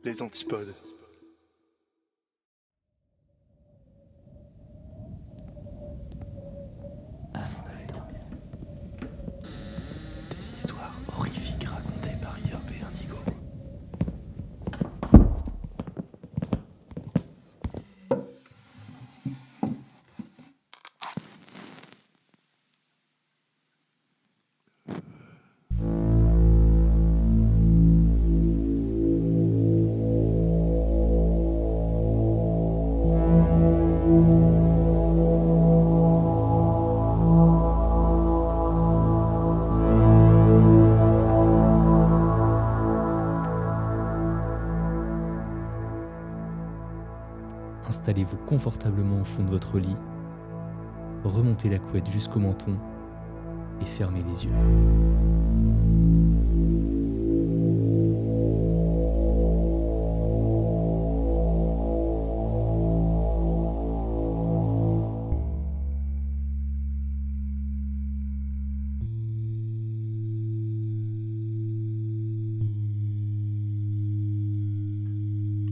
les antipodes. Avant d'aller dormir. Des histoires horrifiques racontées par Yop et Indigo. Installez-vous confortablement au fond de votre lit, remontez la couette jusqu'au menton et fermez les yeux.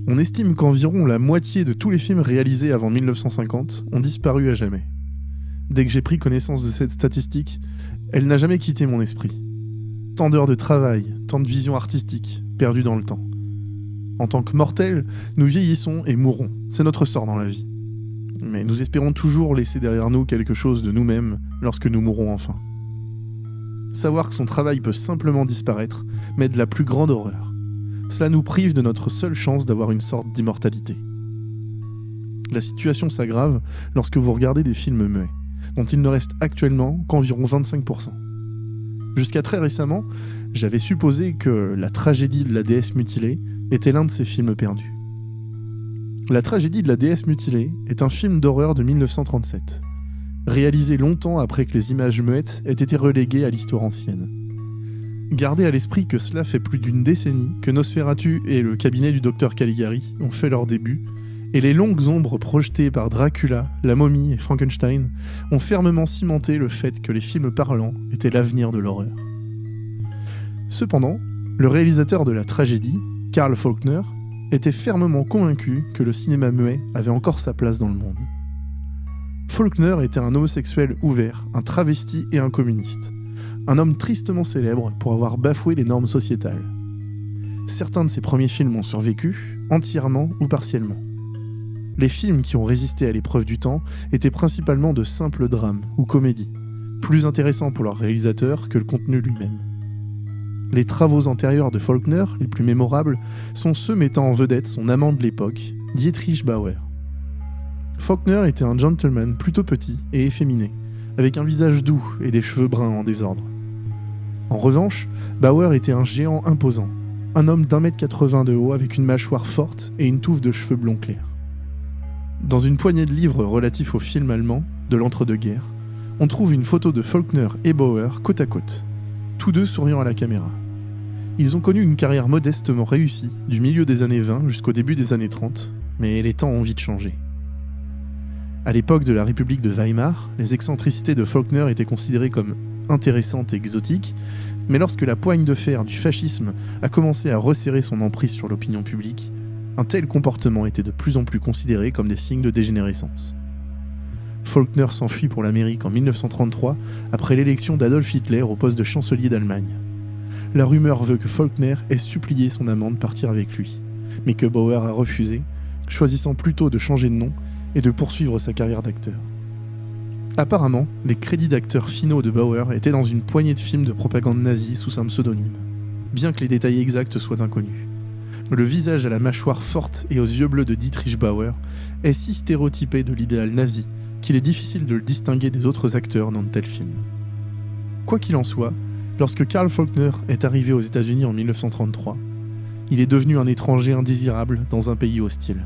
On estime qu'environ la moitié de tous les films réalisés avant 1950 ont disparu à jamais. Dès que j'ai pris connaissance de cette statistique, elle n'a jamais quitté mon esprit. Tant d'heures de travail, tant de vision artistique, perdues dans le temps. En tant que mortels, nous vieillissons et mourrons, c'est notre sort dans la vie. Mais nous espérons toujours laisser derrière nous quelque chose de nous-mêmes lorsque nous mourrons enfin. Savoir que son travail peut simplement disparaître m'est de la plus grande horreur. Cela nous prive de notre seule chance d'avoir une sorte d'immortalité. La situation s'aggrave lorsque vous regardez des films muets, dont il ne reste actuellement qu'environ 25%. Jusqu'à très récemment, j'avais supposé que La tragédie de la déesse mutilée était l'un de ces films perdus. La tragédie de la déesse mutilée est un film d'horreur de 1937, réalisé longtemps après que les images muettes aient été reléguées à l'histoire ancienne. Gardez à l'esprit que cela fait plus d'une décennie que Nosferatu et le cabinet du docteur Caligari ont fait leur début, et les longues ombres projetées par Dracula, la momie et Frankenstein ont fermement cimenté le fait que les films parlants étaient l'avenir de l'horreur. Cependant, le réalisateur de la tragédie, Carl Faulkner, était fermement convaincu que le cinéma muet avait encore sa place dans le monde. Faulkner était un homosexuel ouvert, un travesti et un communiste. Un homme tristement célèbre pour avoir bafoué les normes sociétales. Certains de ses premiers films ont survécu, entièrement ou partiellement. Les films qui ont résisté à l'épreuve du temps étaient principalement de simples drames ou comédies, plus intéressants pour leur réalisateur que le contenu lui-même. Les travaux antérieurs de Faulkner, les plus mémorables, sont ceux mettant en vedette son amant de l'époque, Dietrich Bauer. Faulkner était un gentleman plutôt petit et efféminé, avec un visage doux et des cheveux bruns en désordre. En revanche, Bauer était un géant imposant, un homme d'1m80 de haut avec une mâchoire forte et une touffe de cheveux blonds clairs. Dans une poignée de livres relatifs au film allemand de l'entre-deux-guerres, on trouve une photo de Faulkner et Bauer côte à côte, tous deux souriant à la caméra. Ils ont connu une carrière modestement réussie du milieu des années 20 jusqu'au début des années 30, mais les temps ont vite changé. À l'époque de la République de Weimar, les excentricités de Faulkner étaient considérées comme intéressantes et exotiques, mais lorsque la poigne de fer du fascisme a commencé à resserrer son emprise sur l'opinion publique, un tel comportement était de plus en plus considéré comme des signes de dégénérescence. Faulkner s'enfuit pour l'Amérique en 1933 après l'élection d'Adolf Hitler au poste de chancelier d'Allemagne. La rumeur veut que Faulkner ait supplié son amant de partir avec lui, mais que Bauer a refusé, choisissant plutôt de changer de nom et de poursuivre sa carrière d'acteur. Apparemment, les crédits d'acteurs finaux de Bauer étaient dans une poignée de films de propagande nazie sous un pseudonyme, bien que les détails exacts soient inconnus. Le visage à la mâchoire forte et aux yeux bleus de Dietrich Bauer est si stéréotypé de l'idéal nazi qu'il est difficile de le distinguer des autres acteurs dans de tels films. Quoi qu'il en soit, lorsque Carl Faulkner est arrivé aux États-Unis en 1933, il est devenu un étranger indésirable dans un pays hostile.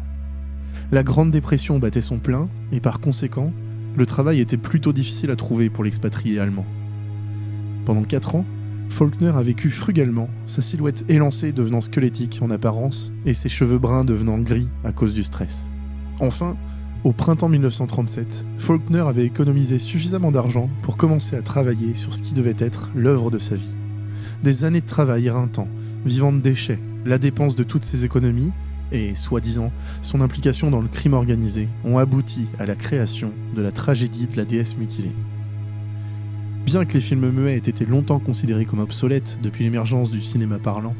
La Grande Dépression battait son plein, et par conséquent, le travail était plutôt difficile à trouver pour l'expatrié allemand. Pendant 4 ans, Faulkner a vécu frugalement, sa silhouette élancée devenant squelettique en apparence, et ses cheveux bruns devenant gris à cause du stress. Enfin, au printemps 1937, Faulkner avait économisé suffisamment d'argent pour commencer à travailler sur ce qui devait être l'œuvre de sa vie. Des années de travail éreintant, vivant de déchets, la dépense de toutes ses économies et, soi-disant, son implication dans le crime organisé ont abouti à la création de la tragédie de la déesse mutilée. Bien que les films muets aient été longtemps considérés comme obsolètes depuis l'émergence du cinéma parlant,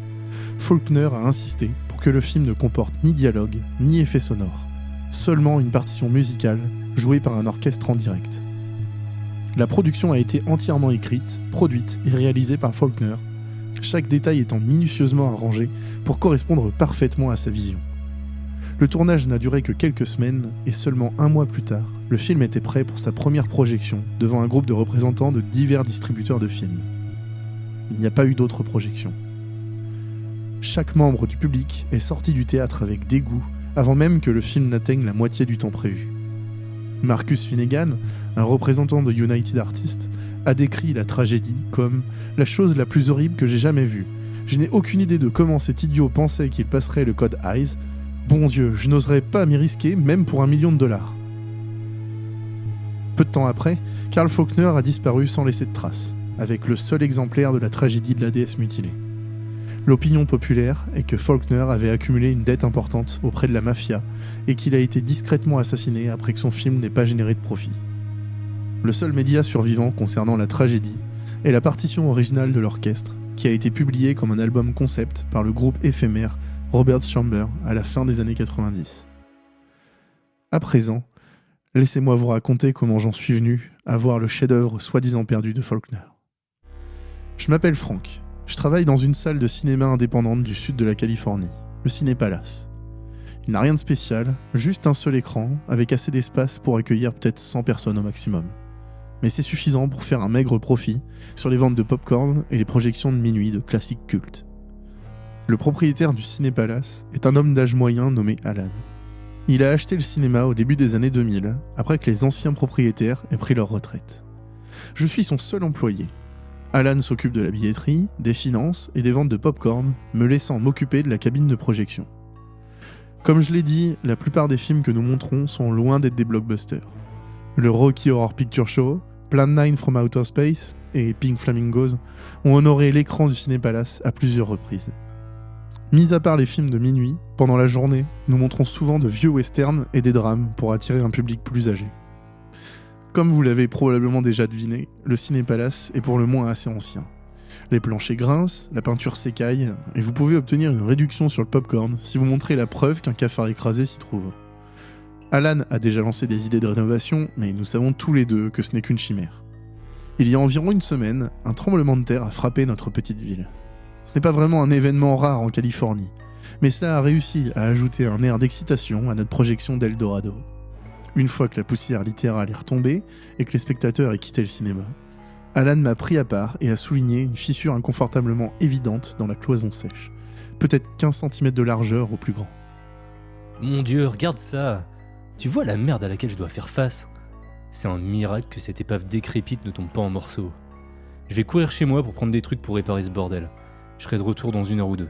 Faulkner a insisté pour que le film ne comporte ni dialogue, ni effets sonores, seulement une partition musicale jouée par un orchestre en direct. La production a été entièrement écrite, produite et réalisée par Faulkner, chaque détail étant minutieusement arrangé pour correspondre parfaitement à sa vision. Le tournage n'a duré que quelques semaines et seulement un mois plus tard, le film était prêt pour sa première projection devant un groupe de représentants de divers distributeurs de films. Il n'y a pas eu d'autres projections. Chaque membre du public est sorti du théâtre avec dégoût avant même que le film n'atteigne la moitié du temps prévu. Marcus Finnegan, un représentant de United Artists, a décrit la tragédie comme « la chose la plus horrible que j'ai jamais vue. Je n'ai aucune idée de comment cet idiot pensait qu'il passerait le code Eyes. Bon Dieu, je n'oserais pas m'y risquer, même pour $1 million. » Peu de temps après, Carl Faulkner a disparu sans laisser de traces, avec le seul exemplaire de la tragédie de la déesse mutilée. L'opinion populaire est que Faulkner avait accumulé une dette importante auprès de la mafia et qu'il a été discrètement assassiné après que son film n'ait pas généré de profit. Le seul média survivant concernant la tragédie est la partition originale de l'orchestre, qui a été publiée comme un album concept par le groupe éphémère Robert Chamber à la fin des années 90. À présent, laissez-moi vous raconter comment j'en suis venu à voir le chef-d'œuvre soi-disant perdu de Faulkner. Je m'appelle Frank. Je travaille dans une salle de cinéma indépendante du sud de la Californie, le Ciné Palace. Il n'a rien de spécial, juste un seul écran, avec assez d'espace pour accueillir peut-être 100 personnes au maximum. Mais c'est suffisant pour faire un maigre profit sur les ventes de pop-corn et les projections de minuit de classiques cultes. Le propriétaire du Ciné Palace est un homme d'âge moyen nommé Alan. Il a acheté le cinéma au début des années 2000, après que les anciens propriétaires aient pris leur retraite. Je suis son seul employé. Alan s'occupe de la billetterie, des finances et des ventes de pop-corn, me laissant m'occuper de la cabine de projection. Comme je l'ai dit, la plupart des films que nous montrons sont loin d'être des blockbusters. Le Rocky Horror Picture Show, Plan 9 from Outer Space et Pink Flamingos ont honoré l'écran du Ciné Palace à plusieurs reprises. Mis à part les films de minuit, pendant la journée, nous montrons souvent de vieux westerns et des drames pour attirer un public plus âgé. Comme vous l'avez probablement déjà deviné, le Ciné Palace est pour le moins assez ancien. Les planchers grincent, la peinture s'écaille, et vous pouvez obtenir une réduction sur le popcorn si vous montrez la preuve qu'un cafard écrasé s'y trouve. Alan a déjà lancé des idées de rénovation, mais nous savons tous les deux que ce n'est qu'une chimère. Il y a environ une semaine, un tremblement de terre a frappé notre petite ville. Ce n'est pas vraiment un événement rare en Californie, mais cela a réussi à ajouter un air d'excitation à notre projection d'Eldorado. Une fois que la poussière littérale est retombée et que les spectateurs aient quitté le cinéma, Alan m'a pris à part et a souligné une fissure inconfortablement évidente dans la cloison sèche, peut-être 15 cm de largeur au plus grand. Mon Dieu, regarde ça! Tu vois la merde à laquelle je dois faire face? C'est un miracle que cette épave décrépite ne tombe pas en morceaux. Je vais courir chez moi pour prendre des trucs pour réparer ce bordel. Je serai de retour dans 1 heure ou 2.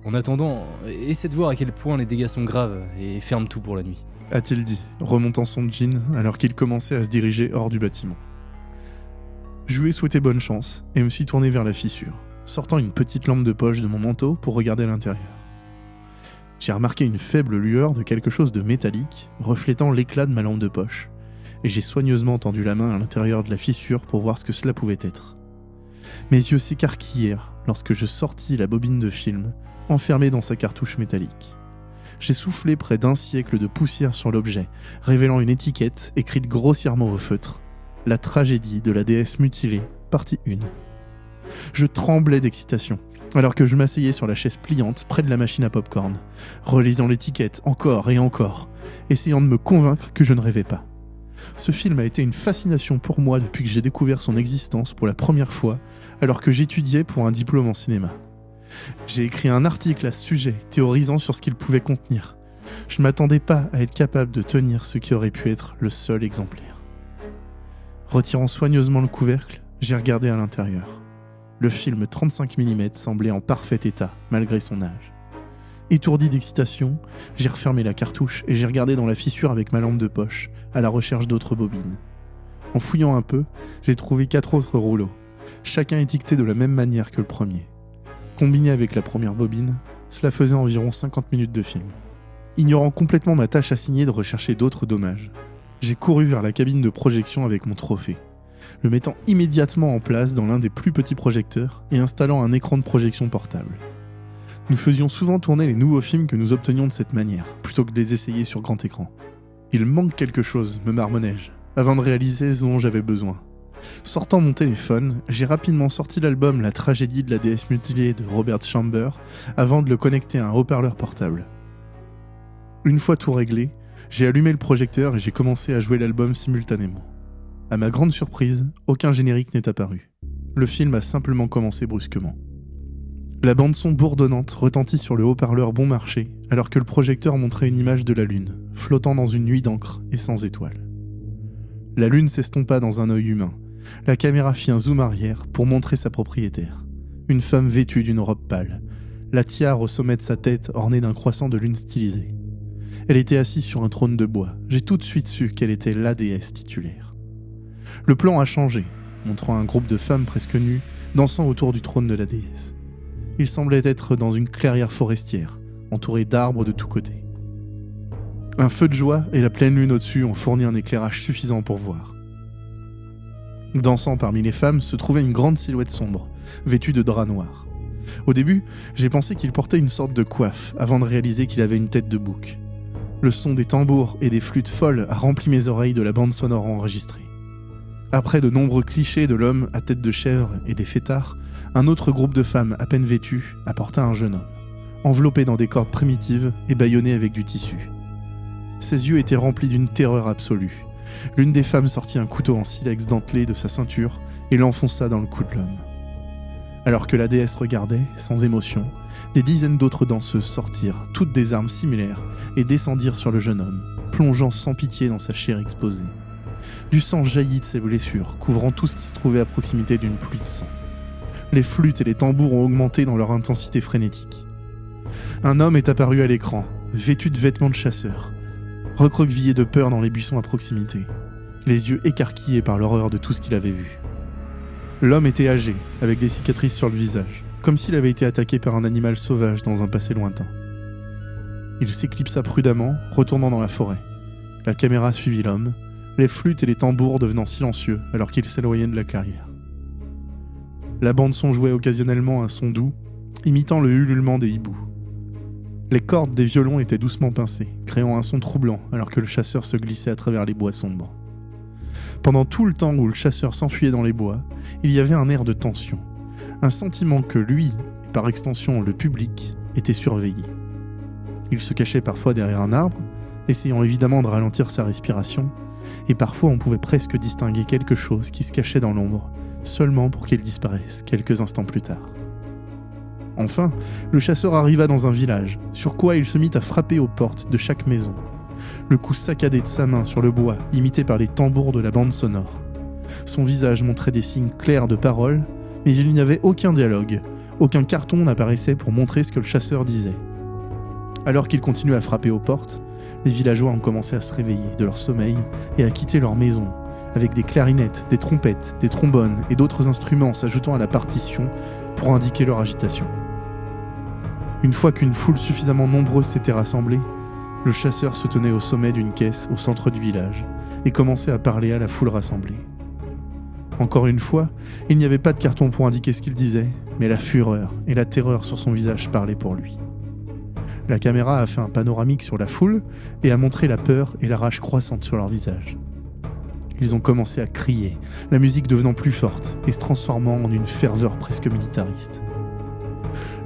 En attendant, essaie de voir à quel point les dégâts sont graves et ferme tout pour la nuit. A-t-il dit, remontant son jean alors qu'il commençait à se diriger hors du bâtiment. Je lui ai souhaité bonne chance et me suis tourné vers la fissure, sortant une petite lampe de poche de mon manteau pour regarder à l'intérieur. J'ai remarqué une faible lueur de quelque chose de métallique, reflétant l'éclat de ma lampe de poche, et j'ai soigneusement tendu la main à l'intérieur de la fissure pour voir ce que cela pouvait être. Mes yeux s'écarquillèrent lorsque je sortis la bobine de film, enfermée dans sa cartouche métallique. J'ai soufflé près d'1 siècle de poussière sur l'objet, révélant une étiquette écrite grossièrement au feutre. La tragédie de la déesse mutilée, partie 1. Je tremblais d'excitation, alors que je m'asseyais sur la chaise pliante près de la machine à popcorn, relisant l'étiquette encore et encore, essayant de me convaincre que je ne rêvais pas. Ce film a été une fascination pour moi depuis que j'ai découvert son existence pour la première fois, alors que j'étudiais pour un diplôme en cinéma. J'ai écrit un article à ce sujet, théorisant sur ce qu'il pouvait contenir. Je ne m'attendais pas à être capable de tenir ce qui aurait pu être le seul exemplaire. Retirant soigneusement le couvercle, j'ai regardé à l'intérieur. Le film 35 mm semblait en parfait état, malgré son âge. Étourdi d'excitation, j'ai refermé la cartouche et j'ai regardé dans la fissure avec ma lampe de poche, à la recherche d'autres bobines. En fouillant un peu, j'ai trouvé 4 autres rouleaux, chacun étiqueté de la même manière que le premier. Combiné avec la première bobine, cela faisait environ 50 minutes de film. Ignorant complètement ma tâche assignée de rechercher d'autres dommages, j'ai couru vers la cabine de projection avec mon trophée, le mettant immédiatement en place dans l'un des plus petits projecteurs et installant un écran de projection portable. Nous faisions souvent tourner les nouveaux films que nous obtenions de cette manière, plutôt que de les essayer sur grand écran. Il manque quelque chose, me marmonnai-je, avant de réaliser ce dont j'avais besoin. Sortant mon téléphone, j'ai rapidement sorti l'album La tragédie de la déesse mutilée de Robert Chamber avant de le connecter à un haut-parleur portable. Une fois tout réglé, j'ai allumé le projecteur et j'ai commencé à jouer l'album simultanément. À ma grande surprise, aucun générique n'est apparu. Le film a simplement commencé brusquement. La bande-son bourdonnante retentit sur le haut-parleur bon marché alors que le projecteur montrait une image de la lune, flottant dans une nuit d'encre et sans étoiles. La lune s'estompa dans un œil humain. La caméra fit un zoom arrière pour montrer sa propriétaire. Une femme vêtue d'une robe pâle, la tiare au sommet de sa tête ornée d'un croissant de lune stylisé. Elle était assise sur un trône de bois. J'ai tout de suite su qu'elle était la déesse titulaire. Le plan a changé, montrant un groupe de femmes presque nues dansant autour du trône de la déesse. Il semblait être dans une clairière forestière, entourée d'arbres de tous côtés. Un feu de joie et la pleine lune au-dessus ont fourni un éclairage suffisant pour voir. Dansant parmi les femmes se trouvait une grande silhouette sombre, vêtue de drap noir. Au début, j'ai pensé qu'il portait une sorte de coiffe, avant de réaliser qu'il avait une tête de bouc. Le son des tambours et des flûtes folles a rempli mes oreilles de la bande sonore enregistrée. Après de nombreux clichés de l'homme à tête de chèvre et des fêtards, un autre groupe de femmes à peine vêtues apporta un jeune homme, enveloppé dans des cordes primitives et bâillonné avec du tissu. Ses yeux étaient remplis d'une terreur absolue. L'une des femmes sortit un couteau en silex dentelé de sa ceinture et l'enfonça dans le cou de l'homme. Alors que la déesse regardait, sans émotion, des dizaines d'autres danseuses sortirent, toutes des armes similaires, et descendirent sur le jeune homme, plongeant sans pitié dans sa chair exposée. Du sang jaillit de ses blessures, couvrant tout ce qui se trouvait à proximité d'une pluie de sang. Les flûtes et les tambours ont augmenté dans leur intensité frénétique. Un homme est apparu à l'écran, vêtu de vêtements de chasseur, recroquevillé de peur dans les buissons à proximité, les yeux écarquillés par l'horreur de tout ce qu'il avait vu. L'homme était âgé, avec des cicatrices sur le visage, comme s'il avait été attaqué par un animal sauvage dans un passé lointain. Il s'éclipsa prudemment, retournant dans la forêt. La caméra suivit l'homme, les flûtes et les tambours devenant silencieux alors qu'il s'éloignait de la clairière. La bande-son jouait occasionnellement un son doux, imitant le ululement des hiboux. Les cordes des violons étaient doucement pincées, créant un son troublant alors que le chasseur se glissait à travers les bois sombres. Pendant tout le temps où le chasseur s'enfuyait dans les bois, il y avait un air de tension, un sentiment que lui, et par extension le public, était surveillé. Il se cachait parfois derrière un arbre, essayant évidemment de ralentir sa respiration, et parfois on pouvait presque distinguer quelque chose qui se cachait dans l'ombre, seulement pour qu'il disparaisse quelques instants plus tard. Enfin, le chasseur arriva dans un village, sur quoi il se mit à frapper aux portes de chaque maison, le coup saccadé de sa main sur le bois, imité par les tambours de la bande sonore. Son visage montrait des signes clairs de parole, mais il n'y avait aucun dialogue, aucun carton n'apparaissait pour montrer ce que le chasseur disait. Alors qu'il continuait à frapper aux portes, les villageois ont commencé à se réveiller de leur sommeil et à quitter leur maison, avec des clarinettes, des trompettes, des trombones et d'autres instruments s'ajoutant à la partition pour indiquer leur agitation. Une fois qu'une foule suffisamment nombreuse s'était rassemblée, le chasseur se tenait au sommet d'une caisse au centre du village et commençait à parler à la foule rassemblée. Encore une fois, il n'y avait pas de carton pour indiquer ce qu'il disait, mais la fureur et la terreur sur son visage parlaient pour lui. La caméra a fait un panoramique sur la foule et a montré la peur et la rage croissante sur leur visage. Ils ont commencé à crier, la musique devenant plus forte et se transformant en une ferveur presque militariste.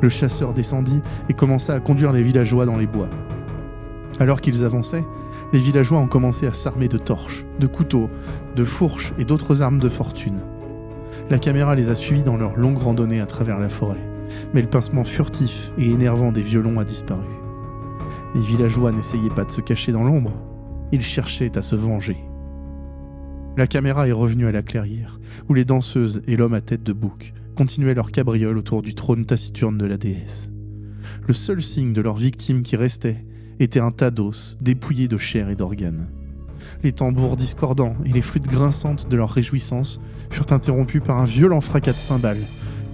Le chasseur descendit et commença à conduire les villageois dans les bois. Alors qu'ils avançaient, les villageois ont commencé à s'armer de torches, de couteaux, de fourches et d'autres armes de fortune. La caméra les a suivis dans leur longue randonnée à travers la forêt, mais le pincement furtif et énervant des violons a disparu. Les villageois n'essayaient pas de se cacher dans l'ombre, ils cherchaient à se venger. La caméra est revenue à la clairière, où les danseuses et l'homme à tête de bouc continuaient leur cabriole autour du trône taciturne de la déesse. Le seul signe de leur victime qui restait était un tas d'os dépouillé de chair et d'organes. Les tambours discordants et les flûtes grinçantes de leur réjouissance furent interrompus par un violent fracas de cymbales,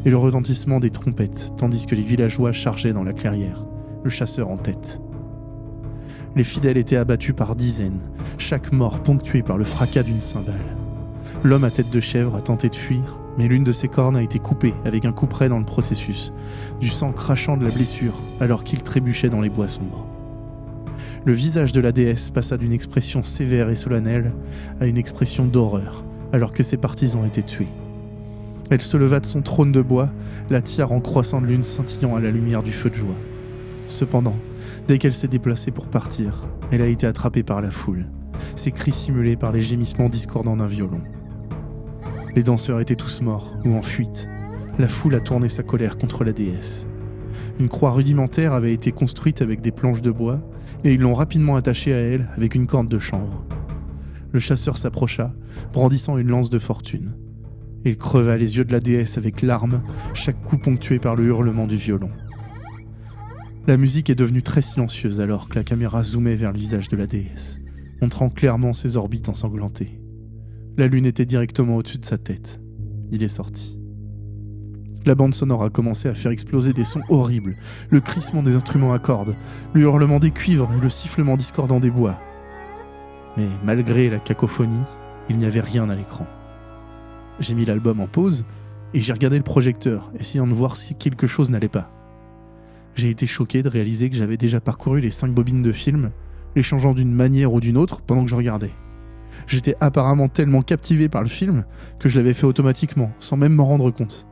et le retentissement des trompettes, tandis que les villageois chargeaient dans la clairière, le chasseur en tête. Les fidèles étaient abattus par dizaines, chaque mort ponctuée par le fracas d'une cymbale. L'homme à tête de chèvre a tenté de fuir, mais l'une de ses cornes a été coupée avec un coup près dans le processus, du sang crachant de la blessure alors qu'il trébuchait dans les bois sombres. Le visage de la déesse passa d'une expression sévère et solennelle à une expression d'horreur, alors que ses partisans étaient tués. Elle se leva de son trône de bois, la tiare en croissant de lune scintillant à la lumière du feu de joie. Cependant, dès qu'elle s'est déplacée pour partir, elle a été attrapée par la foule, ses cris simulés par les gémissements discordants d'un violon. Les danseurs étaient tous morts ou en fuite. La foule a tourné sa colère contre la déesse. Une croix rudimentaire avait été construite avec des planches de bois et ils l'ont rapidement attachée à elle avec une corde de chanvre. Le chasseur s'approcha, brandissant une lance de fortune. Il creva les yeux de la déesse avec larmes, chaque coup ponctué par le hurlement du violon. La musique est devenue très silencieuse alors que la caméra zoomait vers le visage de la déesse, montrant clairement ses orbites ensanglantées. La lune était directement au-dessus de sa tête. Il est sorti. La bande sonore a commencé à faire exploser des sons horribles, le crissement des instruments à cordes, le hurlement des cuivres et le sifflement discordant des bois. Mais malgré la cacophonie, il n'y avait rien à l'écran. J'ai mis l'album en pause et j'ai regardé le projecteur, essayant de voir si quelque chose n'allait pas. J'ai été choqué de réaliser que j'avais déjà parcouru les 5 bobines de film, les changeant d'une manière ou d'une autre pendant que je regardais. J'étais apparemment tellement captivé par le film que je l'avais fait automatiquement, sans même m'en rendre compte.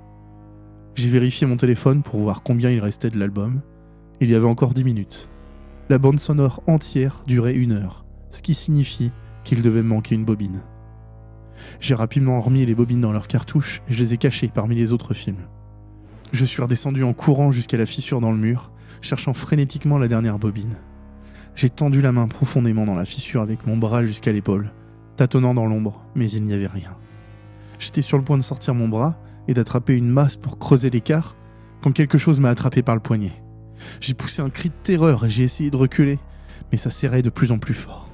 J'ai vérifié mon téléphone pour voir combien il restait de l'album. Il y avait encore 10 minutes. La bande sonore entière durait 1 heure, ce qui signifie qu'il devait me manquer une bobine. J'ai rapidement remis les bobines dans leurs cartouches et je les ai cachées parmi les autres films. Je suis redescendu en courant jusqu'à la fissure dans le mur, cherchant frénétiquement la dernière bobine. J'ai tendu la main profondément dans la fissure avec mon bras jusqu'à l'épaule, tâtonnant dans l'ombre, mais il n'y avait rien. J'étais sur le point de sortir mon bras et d'attraper une masse pour creuser l'écart quand quelque chose m'a attrapé par le poignet. J'ai poussé un cri de terreur et j'ai essayé de reculer, mais ça serrait de plus en plus fort.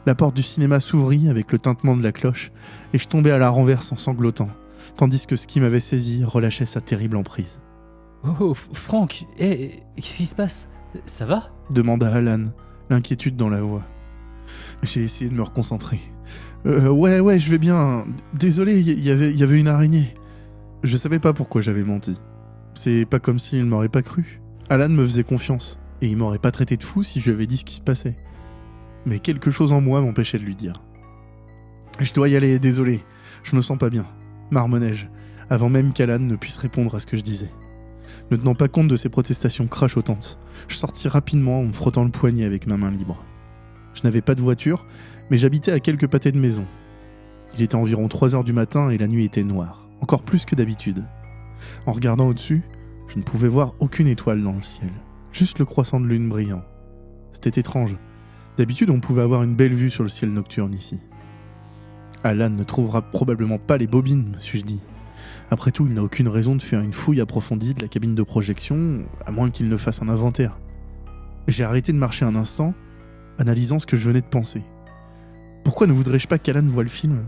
La porte du cinéma s'ouvrit avec le tintement de la cloche et je tombais à la renverse en sanglotant, tandis que ce qui m'avait saisi relâchait sa terrible emprise. « Oh, Franck, qu'est-ce qui se passe ? Ça va ?» demanda Alan, l'inquiétude dans la voix. J'ai essayé de me reconcentrer. Ouais, je vais bien. Désolé, il y avait une araignée. Je savais pas pourquoi j'avais menti. C'est pas comme s'il m'aurait pas cru. Alan me faisait confiance, et il m'aurait pas traité de fou si je lui avais dit ce qui se passait. Mais quelque chose en moi m'empêchait de lui dire. Je dois y aller, désolé. Je me sens pas bien. Marmonnai-je, avant même qu'Alan ne puisse répondre à ce que je disais. Ne tenant pas compte de ses protestations crachotantes, je sortis rapidement en me frottant le poignet avec ma main libre. Je n'avais pas de voiture, mais j'habitais à quelques pâtés de maison. Il était environ 3h du matin et la nuit était noire, encore plus que d'habitude. En regardant au-dessus, je ne pouvais voir aucune étoile dans le ciel, juste le croissant de lune brillant. C'était étrange. D'habitude, on pouvait avoir une belle vue sur le ciel nocturne ici. Alan ne trouvera probablement pas les bobines, me suis-je dit. Après tout, il n'a aucune raison de faire une fouille approfondie de la cabine de projection, à moins qu'il ne fasse un inventaire. J'ai arrêté de marcher un instant, analysant ce que je venais de penser. Pourquoi ne voudrais-je pas qu'Alan voie le film ?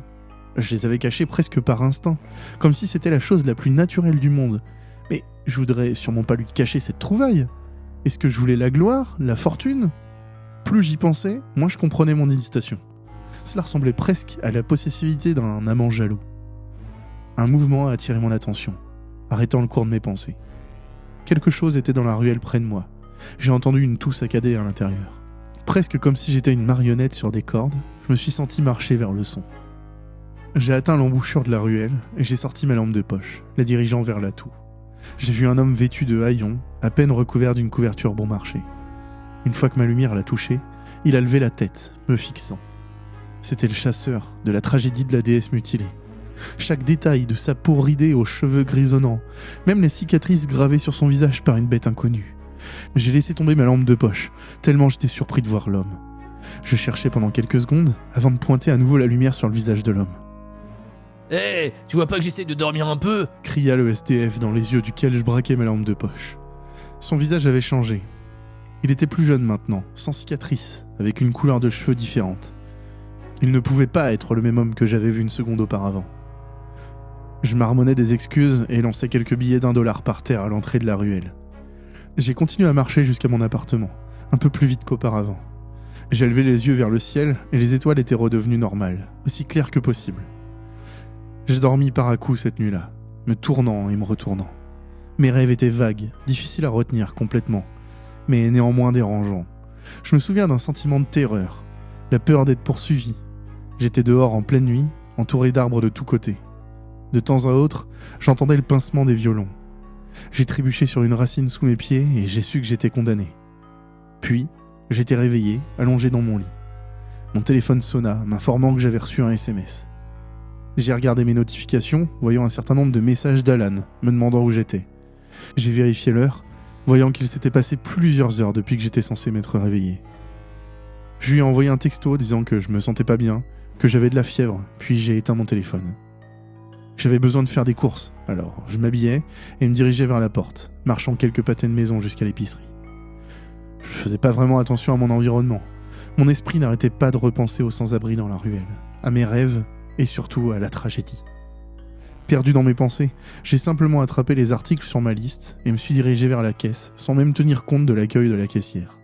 Je les avais cachés presque par instinct, comme si c'était la chose la plus naturelle du monde. Mais je voudrais sûrement pas lui cacher cette trouvaille. Est-ce que je voulais la gloire, la fortune ? Plus j'y pensais, moins je comprenais mon hésitation. Cela ressemblait presque à la possessivité d'un amant jaloux. Un mouvement a attiré mon attention, arrêtant le cours de mes pensées. Quelque chose était dans la ruelle près de moi. J'ai entendu une toux saccadée à l'intérieur. Presque comme si j'étais une marionnette sur des cordes, je me suis senti marcher vers le son. J'ai atteint l'embouchure de la ruelle et j'ai sorti ma lampe de poche, la dirigeant vers la toux. J'ai vu un homme vêtu de haillons, à peine recouvert d'une couverture bon marché. Une fois que ma lumière l'a touché, il a levé la tête, me fixant. C'était le chasseur de la tragédie de la déesse mutilée. Chaque détail de sa peau ridée aux cheveux grisonnants, même les cicatrices gravées sur son visage par une bête inconnue. J'ai laissé tomber ma lampe de poche, tellement j'étais surpris de voir l'homme. Je cherchais pendant quelques secondes avant de pointer à nouveau la lumière sur le visage de l'homme. « Hé, tu vois pas que j'essaie de dormir un peu ?» cria le SDF dans les yeux duquel je braquais ma lampe de poche. Son visage avait changé. Il était plus jeune maintenant, sans cicatrice, avec une couleur de cheveux différente. Il ne pouvait pas être le même homme que j'avais vu une seconde auparavant. Je marmonnais des excuses et lançais quelques billets d'$1 par terre à l'entrée de la ruelle. J'ai continué à marcher jusqu'à mon appartement, un peu plus vite qu'auparavant. J'ai levé les yeux vers le ciel et les étoiles étaient redevenues normales, aussi claires que possible. J'ai dormi par à coups cette nuit-là, me tournant et me retournant. Mes rêves étaient vagues, difficiles à retenir complètement, mais néanmoins dérangeants. Je me souviens d'un sentiment de terreur, la peur d'être poursuivi. J'étais dehors en pleine nuit, entouré d'arbres de tous côtés. De temps à autre, j'entendais le pincement des violons. J'ai trébuché sur une racine sous mes pieds et j'ai su que j'étais condamné. Puis, j'étais réveillé, allongé dans mon lit. Mon téléphone sonna, m'informant que j'avais reçu un SMS. J'ai regardé mes notifications, voyant un certain nombre de messages d'Alan, me demandant où j'étais. J'ai vérifié l'heure, voyant qu'il s'était passé plusieurs heures depuis que j'étais censé m'être réveillé. Je lui ai envoyé un texto disant que je me sentais pas bien, que j'avais de la fièvre, puis j'ai éteint mon téléphone. J'avais besoin de faire des courses, alors je m'habillais et me dirigeais vers la porte, marchant quelques pâtés de maison jusqu'à l'épicerie. Je faisais pas vraiment attention à mon environnement. Mon esprit n'arrêtait pas de repenser aux sans-abri dans la ruelle, à mes rêves et surtout à la tragédie. Perdu dans mes pensées, j'ai simplement attrapé les articles sur ma liste et me suis dirigé vers la caisse, sans même tenir compte de l'accueil de la caissière.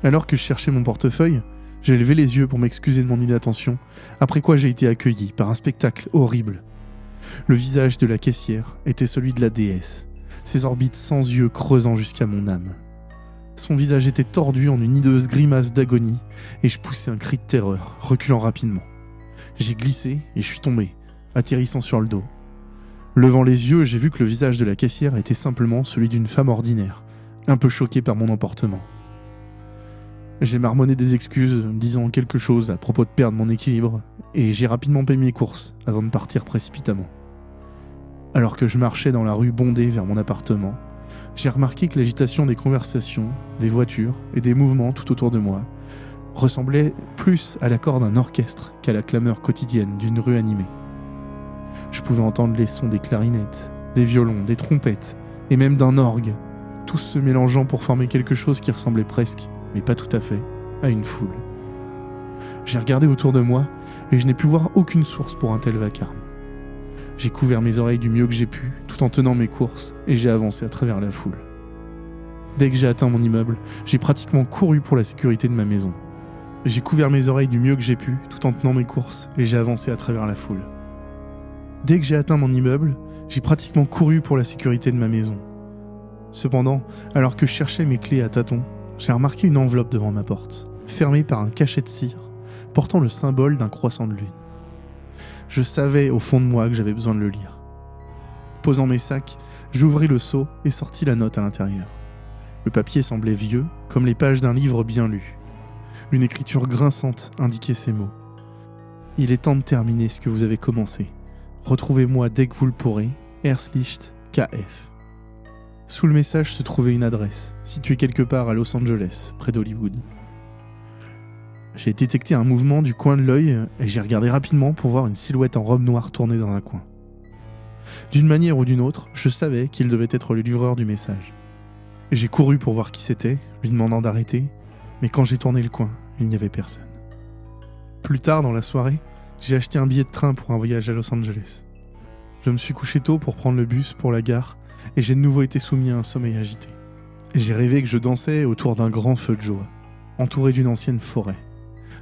Alors que je cherchais mon portefeuille, j'ai levé les yeux pour m'excuser de mon inattention, après quoi j'ai été accueilli par un spectacle horrible. Le visage de la caissière était celui de la déesse, ses orbites sans yeux creusant jusqu'à mon âme. Son visage était tordu en une hideuse grimace d'agonie, et je poussai un cri de terreur, reculant rapidement. J'ai glissé et je suis tombé, atterrissant sur le dos. Levant les yeux, j'ai vu que le visage de la caissière était simplement celui d'une femme ordinaire, un peu choquée par mon emportement. J'ai marmonné des excuses, disant quelque chose à propos de perdre mon équilibre, et j'ai rapidement payé mes courses avant de partir précipitamment. Alors que je marchais dans la rue bondée vers mon appartement, j'ai remarqué que l'agitation des conversations, des voitures et des mouvements tout autour de moi ressemblait plus à l'accord d'un orchestre qu'à la clameur quotidienne d'une rue animée. Je pouvais entendre les sons des clarinettes, des violons, des trompettes et même d'un orgue, tous se mélangeant pour former quelque chose qui ressemblait presque, mais pas tout à fait, à une foule. J'ai regardé autour de moi et je n'ai pu voir aucune source pour un tel vacarme. J'ai couvert mes oreilles du mieux que j'ai pu, tout en tenant mes courses, et j'ai avancé à travers la foule. Dès que j'ai atteint mon immeuble, j'ai pratiquement couru pour la sécurité de ma maison. J'ai couvert mes oreilles du mieux que j'ai pu, tout en tenant mes courses, et j'ai avancé à travers la foule. Dès que j'ai atteint mon immeuble, j'ai pratiquement couru pour la sécurité de ma maison. Cependant, alors que je cherchais mes clés à tâtons, j'ai remarqué une enveloppe devant ma porte, fermée par un cachet de cire, portant le symbole d'un croissant de lune. Je savais au fond de moi que j'avais besoin de le lire. Posant mes sacs, j'ouvris le seau et sortis la note à l'intérieur. Le papier semblait vieux, comme les pages d'un livre bien lu. Une écriture grinçante indiquait ces mots. « Il est temps de terminer ce que vous avez commencé. Retrouvez-moi dès que vous le pourrez, Herslicht KF. » Sous le message se trouvait une adresse, située quelque part à Los Angeles, près d'Hollywood. J'ai détecté un mouvement du coin de l'œil et j'ai regardé rapidement pour voir une silhouette en robe noire tournée dans un coin. D'une manière ou d'une autre, je savais qu'il devait être le livreur du message. J'ai couru pour voir qui c'était, lui demandant d'arrêter, mais quand j'ai tourné le coin, il n'y avait personne. Plus tard dans la soirée, j'ai acheté un billet de train pour un voyage à Los Angeles. Je me suis couché tôt pour prendre le bus pour la gare et j'ai de nouveau été soumis à un sommeil agité. J'ai rêvé que je dansais autour d'un grand feu de joie, entouré d'une ancienne forêt.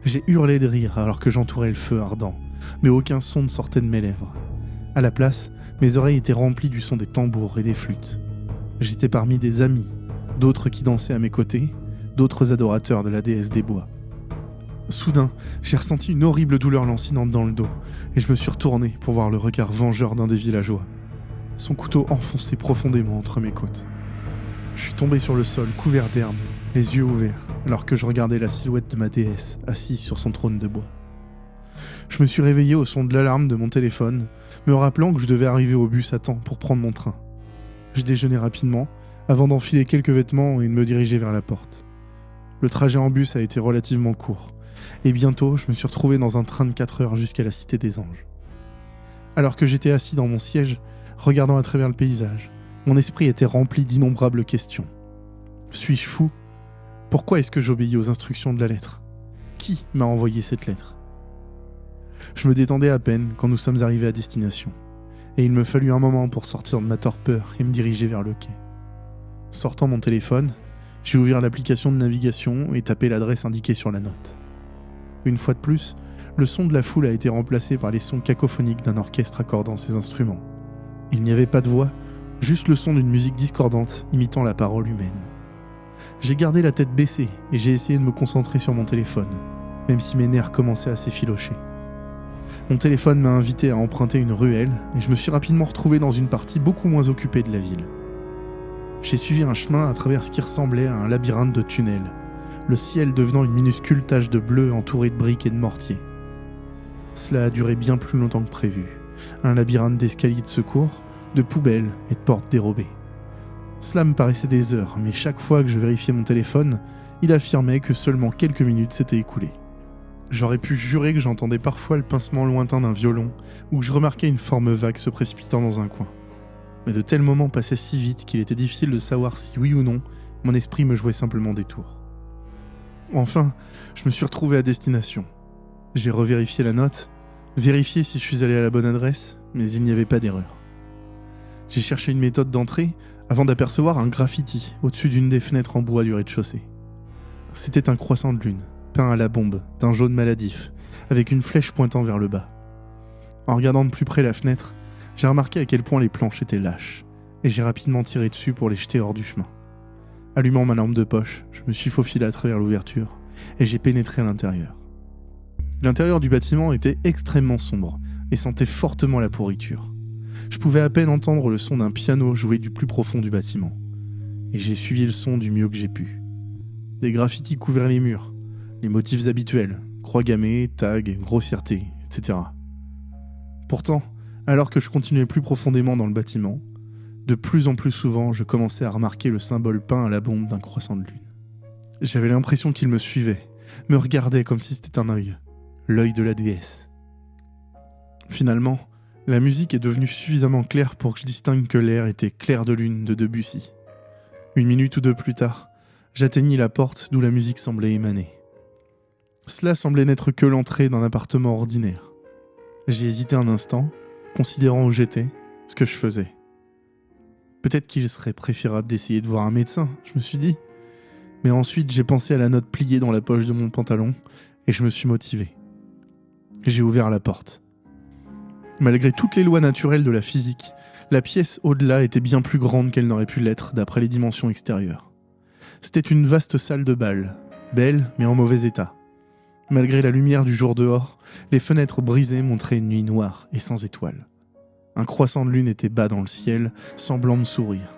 J'ai hurlé de rire alors que j'entourais le feu ardent, mais aucun son ne sortait de mes lèvres. À la place, mes oreilles étaient remplies du son des tambours et des flûtes. J'étais parmi des amis, d'autres qui dansaient à mes côtés, d'autres adorateurs de la déesse des bois. Soudain, j'ai ressenti une horrible douleur lancinante dans le dos, et je me suis retourné pour voir le regard vengeur d'un des villageois, son couteau enfoncé profondément entre mes côtes. Je suis tombé sur le sol, couvert d'herbe, les yeux ouverts, alors que je regardais la silhouette de ma déesse assise sur son trône de bois. Je me suis réveillé au son de l'alarme de mon téléphone, me rappelant que je devais arriver au bus à temps pour prendre mon train. Je déjeunais rapidement, avant d'enfiler quelques vêtements et de me diriger vers la porte. Le trajet en bus a été relativement court, et bientôt je me suis retrouvé dans un train de 4 heures jusqu'à la Cité des Anges. Alors que j'étais assis dans mon siège, regardant à travers le paysage, mon esprit était rempli d'innombrables questions. Suis-je fou ? Pourquoi est-ce que j'obéis aux instructions de la lettre ? Qui m'a envoyé cette lettre ? Je me détendais à peine quand nous sommes arrivés à destination. et il me fallut un moment pour sortir de ma torpeur et me diriger vers le quai. Sortant mon téléphone, j'ai ouvert l'application de navigation et tapé l'adresse indiquée sur la note. Une fois de plus, le son de la foule a été remplacé par les sons cacophoniques d'un orchestre accordant ses instruments. Il n'y avait pas de voix, juste le son d'une musique discordante imitant la parole humaine. J'ai gardé la tête baissée et j'ai essayé de me concentrer sur mon téléphone, même si mes nerfs commençaient à s'effilocher. Mon téléphone m'a invité à emprunter une ruelle et je me suis rapidement retrouvé dans une partie beaucoup moins occupée de la ville. J'ai suivi un chemin à travers ce qui ressemblait à un labyrinthe de tunnels, le ciel devenant une minuscule tache de bleu entourée de briques et de mortiers. Cela a duré bien plus longtemps que prévu, un labyrinthe d'escaliers de secours, de poubelles et de portes dérobées. Cela me paraissait des heures, mais chaque fois que je vérifiais mon téléphone, il affirmait que seulement quelques minutes s'étaient écoulées. J'aurais pu jurer que j'entendais parfois le pincement lointain d'un violon ou que je remarquais une forme vague se précipitant dans un coin. Mais de tels moments passaient si vite qu'il était difficile de savoir si, oui ou non, mon esprit me jouait simplement des tours. Enfin, je me suis retrouvé à destination. J'ai revérifié la note, vérifié si je suis allé à la bonne adresse, mais il n'y avait pas d'erreur. J'ai cherché une méthode d'entrée avant d'apercevoir un graffiti au-dessus d'une des fenêtres en bois du rez-de-chaussée. C'était un croissant de lune, peint à la bombe, d'un jaune maladif, avec une flèche pointant vers le bas. En regardant de plus près la fenêtre, j'ai remarqué à quel point les planches étaient lâches, et j'ai rapidement tiré dessus pour les jeter hors du chemin. Allumant ma lampe de poche, je me suis faufilé à travers l'ouverture, et j'ai pénétré à l'intérieur. L'intérieur du bâtiment était extrêmement sombre, et sentait fortement la pourriture. Je pouvais à peine entendre le son d'un piano joué du plus profond du bâtiment, et j'ai suivi le son du mieux que j'ai pu. Des graffitis couvraient les murs, les motifs habituels, croix gammées, tags, grossièreté, etc. Pourtant, alors que je continuais plus profondément dans le bâtiment, de plus en plus souvent, je commençais à remarquer le symbole peint à la bombe d'un croissant de lune. J'avais l'impression qu'il me suivait, me regardait comme si c'était un œil, l'œil de la déesse. Finalement, la musique est devenue suffisamment claire pour que je distingue que l'air était Clair de lune de Debussy. Une minute ou deux plus tard, j'atteignis la porte d'où la musique semblait émaner. Cela semblait n'être que l'entrée d'un appartement ordinaire. J'ai hésité un instant, considérant où j'étais, ce que je faisais. Peut-être qu'il serait préférable d'essayer de voir un médecin, je me suis dit. Mais ensuite, j'ai pensé à la note pliée dans la poche de mon pantalon et je me suis motivé. J'ai ouvert la porte. Malgré toutes les lois naturelles de la physique, la pièce au-delà était bien plus grande qu'elle n'aurait pu l'être d'après les dimensions extérieures. C'était une vaste salle de bal, belle mais en mauvais état. Malgré la lumière du jour dehors, les fenêtres brisées montraient une nuit noire et sans étoiles. Un croissant de lune était bas dans le ciel, semblant me sourire.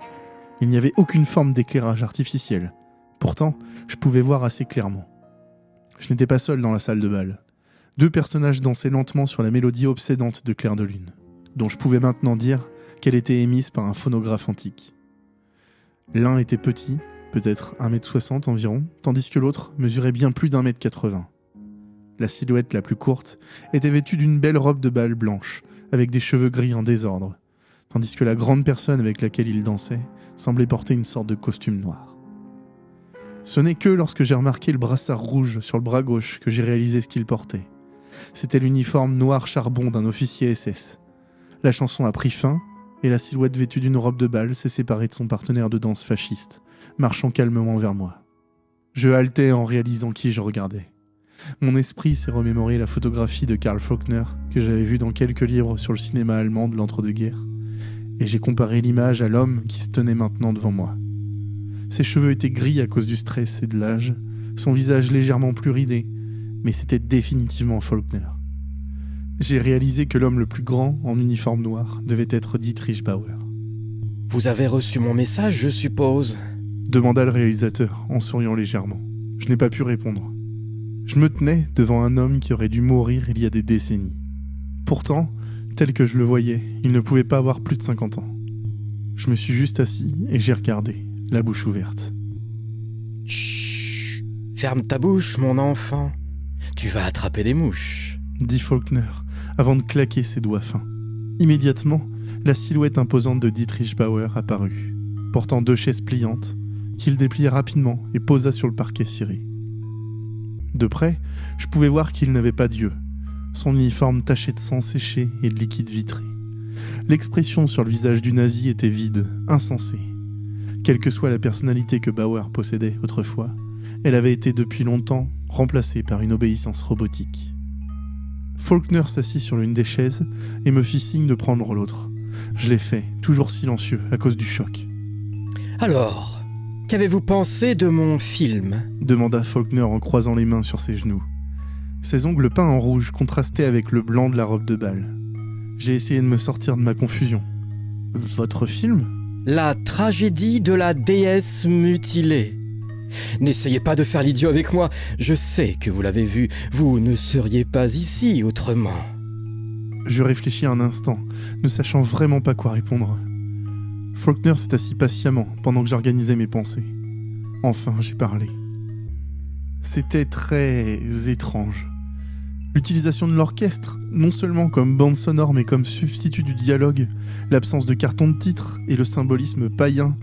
Il n'y avait aucune forme d'éclairage artificiel. Pourtant, je pouvais voir assez clairement. Je n'étais pas seul dans la salle de bal. 2 personnages dansaient lentement sur la mélodie obsédante de Clair de lune, dont je pouvais maintenant dire qu'elle était émise par un phonographe antique. L'un était petit, peut-être 1m60 environ, tandis que l'autre mesurait bien plus d'1m80. La silhouette la plus courte était vêtue d'une belle robe de bal blanche, avec des cheveux gris en désordre, tandis que la grande personne avec laquelle il dansait semblait porter une sorte de costume noir. Ce n'est que lorsque j'ai remarqué le brassard rouge sur le bras gauche que j'ai réalisé ce qu'il portait. C'était l'uniforme noir charbon d'un officier SS. La chanson a pris fin, et la silhouette vêtue d'une robe de bal s'est séparée de son partenaire de danse fasciste, marchant calmement vers moi. Je haletais en réalisant qui je regardais. Mon esprit s'est remémoré la photographie de Karl Faulkner que j'avais vue dans quelques livres sur le cinéma allemand de l'entre-deux-guerres, et j'ai comparé l'image à l'homme qui se tenait maintenant devant moi. Ses cheveux étaient gris à cause du stress et de l'âge, son visage légèrement plus ridé, mais c'était définitivement Faulkner. J'ai réalisé que l'homme le plus grand en uniforme noir devait être Dietrich Bauer. « Vous avez reçu mon message, je suppose ?» demanda le réalisateur en souriant légèrement. Je n'ai pas pu répondre. Je me tenais devant un homme qui aurait dû mourir il y a des décennies. Pourtant, tel que je le voyais, il ne pouvait pas avoir plus de 50 ans. Je me suis juste assis et j'ai regardé, la bouche ouverte. « Chut, ferme ta bouche, mon enfant. Tu vas attraper des mouches. » dit Faulkner, avant de claquer ses doigts fins. Immédiatement, la silhouette imposante de Dietrich Bauer apparut, portant 2 chaises pliantes, qu'il déplia rapidement et posa sur le parquet ciré. De près, je pouvais voir qu'il n'avait pas d'yeux, son uniforme taché de sang séché et de liquide vitré. L'expression sur le visage du nazi était vide, insensée. Quelle que soit la personnalité que Bauer possédait autrefois, elle avait été depuis longtemps remplacée par une obéissance robotique. Faulkner s'assit sur l'une des chaises et me fit signe de prendre l'autre. Je l'ai fait, toujours silencieux à cause du choc. « Alors, qu'avez-vous pensé de mon film ?» demanda Faulkner en croisant les mains sur ses genoux. Ses ongles peints en rouge contrastaient avec le blanc de la robe de bal. J'ai essayé de me sortir de ma confusion. « Votre film ?» La tragédie de la déesse mutilée. N'essayez pas de faire l'idiot avec moi, je sais que vous l'avez vu, vous ne seriez pas ici autrement. Je réfléchis un instant, ne sachant vraiment pas quoi répondre. Faulkner s'est assis patiemment pendant que j'organisais mes pensées. Enfin, j'ai parlé. C'était très étrange. L'utilisation de l'orchestre, non seulement comme bande sonore mais comme substitut du dialogue, l'absence de carton de titre et le symbolisme païen,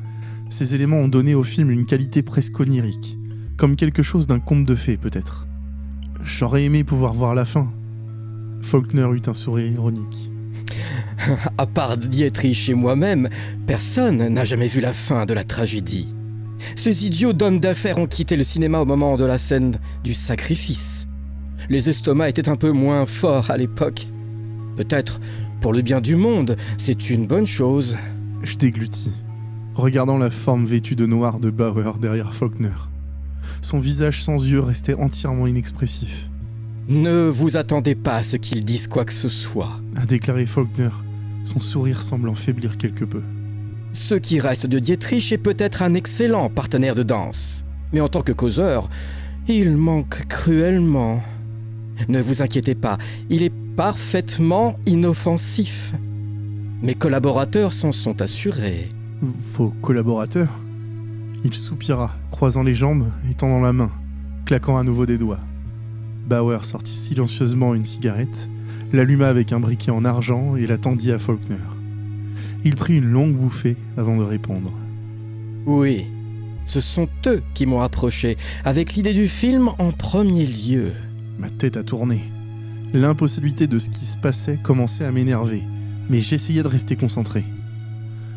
ces éléments ont donné au film une qualité presque onirique, comme quelque chose d'un conte de fées peut-être. J'aurais aimé pouvoir voir la fin. Faulkner eut un sourire ironique. À part Dietrich et moi-même, personne n'a jamais vu la fin de la tragédie. Ces idiots d'hommes d'affaires ont quitté le cinéma au moment de la scène du sacrifice. Les estomacs étaient un peu moins forts à l'époque. Peut-être, pour le bien du monde, c'est une bonne chose. Je déglutis, regardant la forme vêtue de noir de Bauer derrière Faulkner. Son visage sans yeux restait entièrement inexpressif. Ne vous attendez pas à ce qu'ils disent quoi que ce soit, A déclaré Faulkner, son sourire semblant faiblir quelque peu. Ce qui reste de Dietrich est peut-être un excellent partenaire de danse. Mais en tant que causeur, il manque cruellement. Ne vous inquiétez pas, il est parfaitement inoffensif. Mes collaborateurs s'en sont assurés. Vos collaborateurs ? Il soupira, croisant les jambes et tendant la main, claquant à nouveau des doigts. Bauer sortit silencieusement une cigarette, l'alluma avec un briquet en argent et la tendit à Faulkner. Il prit une longue bouffée avant de répondre. Oui, ce sont eux qui m'ont approché, avec l'idée du film en premier lieu. Ma tête a tourné. L'impossibilité de ce qui se passait commençait à m'énerver, mais j'essayais de rester concentré.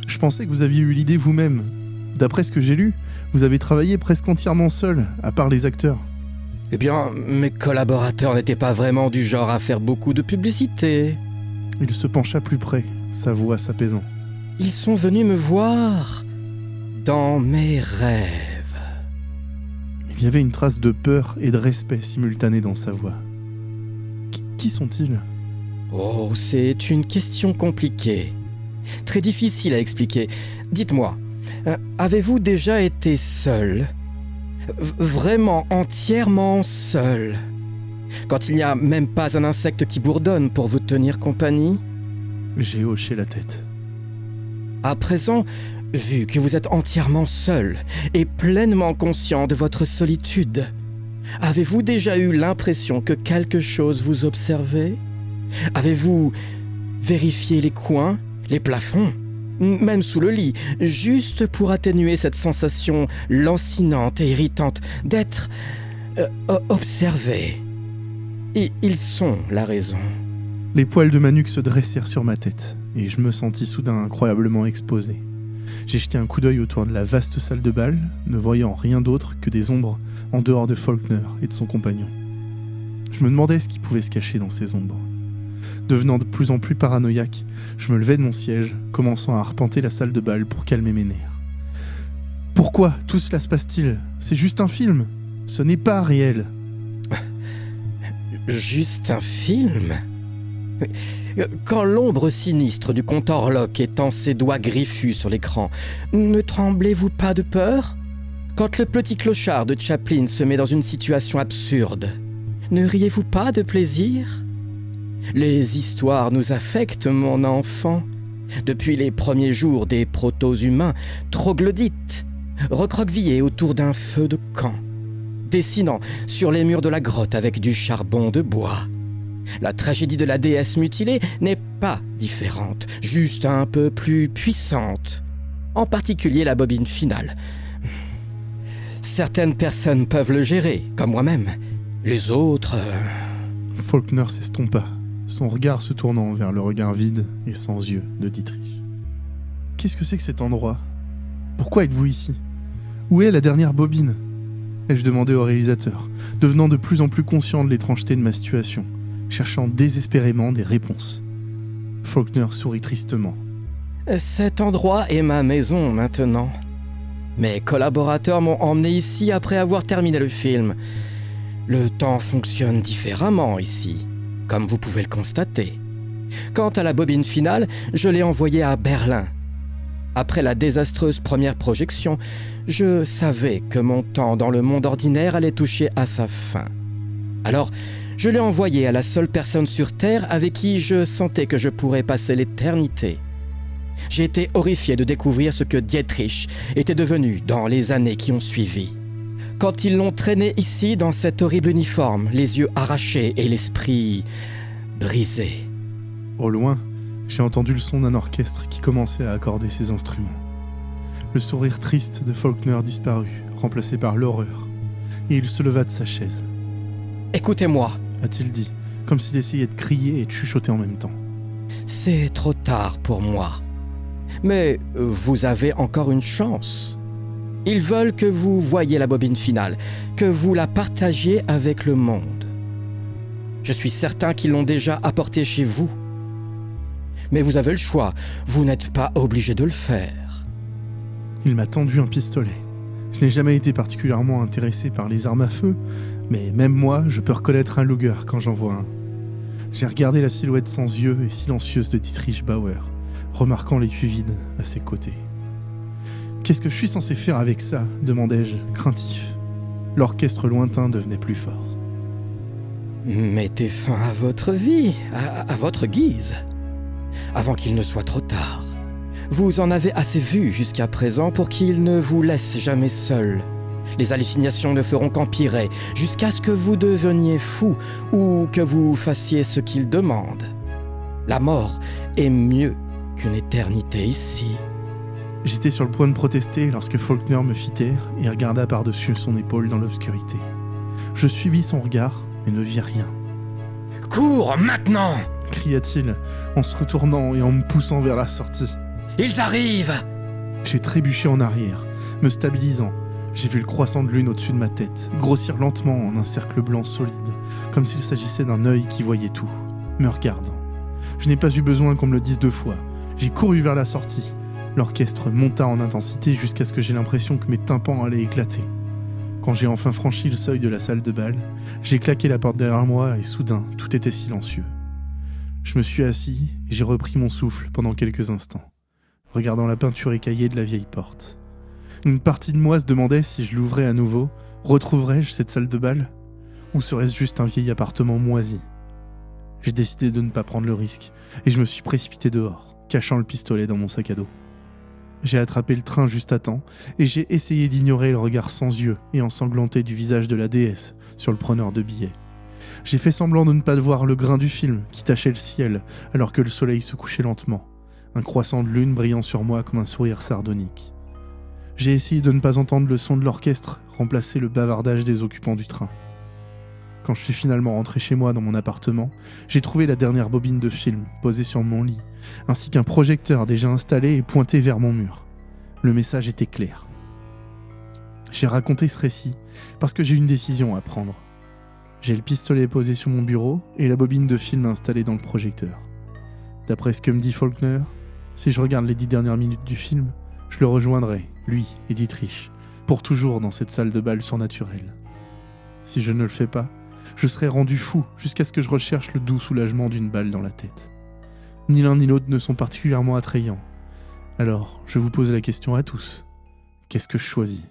Je pensais que vous aviez eu l'idée vous-même. D'après ce que j'ai lu, vous avez travaillé presque entièrement seul, à part les acteurs. Eh bien, mes collaborateurs n'étaient pas vraiment du genre à faire beaucoup de publicité. Il se pencha plus près, sa voix s'apaisant. Ils sont venus me voir dans mes rêves. Il y avait une trace de peur et de respect simultanée dans sa voix. Qui sont-ils ? Oh, c'est une question compliquée. Très difficile à expliquer. Dites-moi, avez-vous déjà été seul ? Vraiment, entièrement seul ? Quand il n'y a même pas un insecte qui bourdonne pour vous tenir compagnie ? J'ai hoché la tête. À présent, vu que vous êtes entièrement seul et pleinement conscient de votre solitude, avez-vous déjà eu l'impression que quelque chose vous observait ? Avez-vous vérifié les coins, les plafonds, même sous le lit, juste pour atténuer cette sensation lancinante et irritante d'être observé ? Et ils sont la raison. Les poils de ma nuque se dressèrent sur ma tête, et je me sentis soudain incroyablement exposé. J'ai jeté un coup d'œil autour de la vaste salle de bal, ne voyant rien d'autre que des ombres en dehors de Faulkner et de son compagnon. Je me demandais ce qui pouvait se cacher dans ces ombres. Devenant de plus en plus paranoïaque, je me levai de mon siège, commençant à arpenter la salle de bal pour calmer mes nerfs. Pourquoi tout cela se passe-t-il ? C'est juste un film. Ce n'est pas réel. Juste un film ? Quand l'ombre sinistre du comte Orlok étend ses doigts griffus sur l'écran, ne tremblez-vous pas de peur ? Quand le petit clochard de Chaplin se met dans une situation absurde, ne riez-vous pas de plaisir ? Les histoires nous affectent, mon enfant. Depuis les premiers jours des proto-humains, troglodytes, recroquevillés autour d'un feu de camp, dessinant sur les murs de la grotte avec du charbon de bois. La tragédie de la déesse mutilée n'est pas différente, juste un peu plus puissante. En particulier la bobine finale. Certaines personnes peuvent le gérer, comme moi-même. Les autres... Faulkner s'estompa, son regard se tournant vers le regard vide et sans yeux de Dietrich. « Qu'est-ce que c'est que cet endroit ? Pourquoi êtes-vous ici ? Où est la dernière bobine ?» ai-je demandé au réalisateur, devenant de plus en plus conscient de l'étrangeté de ma situation, cherchant désespérément des réponses. Faulkner sourit tristement. « Cet endroit est ma maison maintenant. Mes collaborateurs m'ont emmené ici après avoir terminé le film. Le temps fonctionne différemment ici, comme vous pouvez le constater. Quant à la bobine finale, je l'ai envoyée à Berlin. Après la désastreuse première projection, je savais que mon temps dans le monde ordinaire allait toucher à sa fin. Alors, je l'ai envoyée à la seule personne sur Terre avec qui je sentais que je pourrais passer l'éternité. J'ai été horrifié de découvrir ce que Dietrich était devenu dans les années qui ont suivi. Quand ils l'ont traîné ici dans cet horrible uniforme, les yeux arrachés et l'esprit brisé. Au loin, j'ai entendu le son d'un orchestre qui commençait à accorder ses instruments. Le sourire triste de Faulkner disparut, remplacé par l'horreur, et il se leva de sa chaise. « Écoutez-moi » a-t-il dit, comme s'il essayait de crier et de chuchoter en même temps. « C'est trop tard pour moi. Mais vous avez encore une chance. Ils veulent que vous voyiez la bobine finale, que vous la partagiez avec le monde. Je suis certain qu'ils l'ont déjà apportée chez vous. Mais vous avez le choix, vous n'êtes pas obligé de le faire. » Il m'a tendu un pistolet. Je n'ai jamais été particulièrement intéressé par les armes à feu, mais même moi, je peux reconnaître un Luger quand j'en vois un. J'ai regardé la silhouette sans yeux et silencieuse de Dietrich Bauer, remarquant l'étui vide à ses côtés. « Qu'est-ce que je suis censé faire avec ça ?» demandai-je, craintif. L'orchestre lointain devenait plus fort. « Mettez fin à votre vie, à votre guise, avant qu'il ne soit trop tard. Vous en avez assez vu jusqu'à présent pour qu'il ne vous laisse jamais seul. Les hallucinations ne feront qu'empirer jusqu'à ce que vous deveniez fou ou que vous fassiez ce qu'il demande. La mort est mieux qu'une éternité ici. » J'étais sur le point de protester lorsque Faulkner me fit taire et regarda par-dessus son épaule dans l'obscurité. Je suivis son regard, mais ne vis rien. « Cours maintenant !» cria-t-il, en se retournant et en me poussant vers la sortie. « Ils arrivent !» J'ai trébuché en arrière, me stabilisant. J'ai vu le croissant de lune au-dessus de ma tête, grossir lentement en un cercle blanc solide, comme s'il s'agissait d'un œil qui voyait tout, me regardant. Je n'ai pas eu besoin qu'on me le dise 2 fois. J'ai couru vers la sortie. L'orchestre monta en intensité jusqu'à ce que j'ai l'impression que mes tympans allaient éclater. Quand j'ai enfin franchi le seuil de la salle de bal, j'ai claqué la porte derrière moi et soudain, tout était silencieux. Je me suis assis et j'ai repris mon souffle pendant quelques instants, regardant la peinture écaillée de la vieille porte. Une partie de moi se demandait si je l'ouvrais à nouveau, retrouverais-je cette salle de bal ? Ou serait-ce juste un vieil appartement moisi ? J'ai décidé de ne pas prendre le risque et je me suis précipité dehors, cachant le pistolet dans mon sac à dos. J'ai attrapé le train juste à temps et j'ai essayé d'ignorer le regard sans yeux et ensanglanté du visage de la déesse sur le preneur de billets. J'ai fait semblant de ne pas voir le grain du film qui tachait le ciel alors que le soleil se couchait lentement, un croissant de lune brillant sur moi comme un sourire sardonique. J'ai essayé de ne pas entendre le son de l'orchestre remplacer le bavardage des occupants du train. Quand je suis finalement rentré chez moi dans mon appartement, j'ai trouvé la dernière bobine de film posée sur mon lit, ainsi qu'un projecteur déjà installé et pointé vers mon mur. Le message était clair. J'ai raconté ce récit parce que j'ai une décision à prendre. J'ai le pistolet posé sur mon bureau et la bobine de film installée dans le projecteur. D'après ce que me dit Faulkner, si je regarde les 10 dernières minutes du film, je le rejoindrai, lui et Dietrich, pour toujours dans cette salle de bal surnaturelle. Si je ne le fais pas, je serai rendu fou jusqu'à ce que je recherche le doux soulagement d'une balle dans la tête. Ni l'un ni l'autre ne sont particulièrement attrayants. Alors, je vous pose la question à tous. Qu'est-ce que je choisis ?